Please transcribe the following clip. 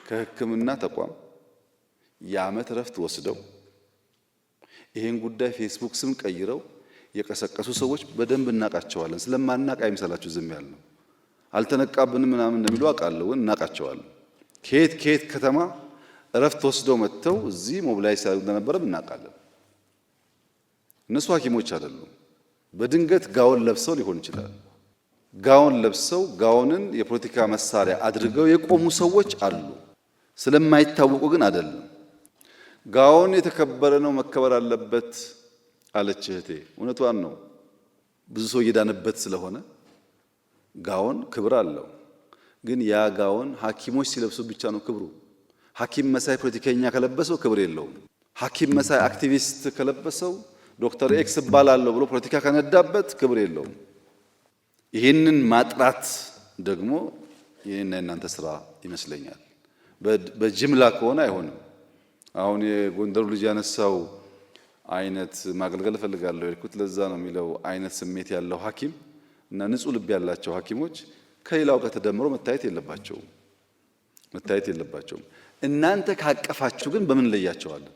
ከሕክምና ተቋም የዓመት ረፍት ወስደው ይሄን ጉዳይ ፌስቡክ ስም ቀይረው የቀሰቀሱ ሰዎች በደንብ እናቃቸዋለን። ስለማናቅ አይምሰላችሁ ዝም ያልነው። አልተነቃብንም ምናምን እንደሚሉ አውቃለሁ፣ እናቃቸዋለን። ከየት ከተማ ረፍት ወስደው መጥተው እዚህ ሞቢላይዝ ሲያደርጉ እንደነበረም እናቃለን። እነሱ ሐኪሞች አይደሉም። በድንገት ጋውን ለብሰው ሊሆን ይችላል። ጋውን ለብሰው ጋውንን የፖለቲካ መሳሪያ አድርገው የቆሙ ሰዎች አሉ። ስለማይታወቁ ግን አይደለም። ጋውን የተከበረ ነው፣ መከበር አለበት አለች እህቴ። እውነቷን ነው። ብዙ ሰው እየዳነበት ስለሆነ ጋውን ክብር አለው። ግን ያ ጋውን ሐኪሞች ሲለብሱ ብቻ ነው ክብሩ። ሐኪም መሳይ ፖለቲከኛ ከለበሰው ክብር የለውም። ሐኪም መሳይ አክቲቪስት ከለበሰው ዶክተር ኤክስ እባላለሁ ብሎ ፖለቲካ ከነዳበት ክብር የለውም። ይህንን ማጥራት ደግሞ የኔና የናንተ ስራ ይመስለኛል። በጅምላ ከሆነ አይሆንም። አሁን የጎንደሩ ልጅ ያነሳው አይነት ማገልገል እፈልጋለሁ ያልኩት ለዛ ነው የሚለው አይነት ስሜት ያለው ሐኪም እና ንጹህ ልብ ያላቸው ሐኪሞች ከሌላው ጋር ተደምረው መታየት የለባቸውም። እናንተ ካቀፋችሁ ግን በምን ለያቸዋለን?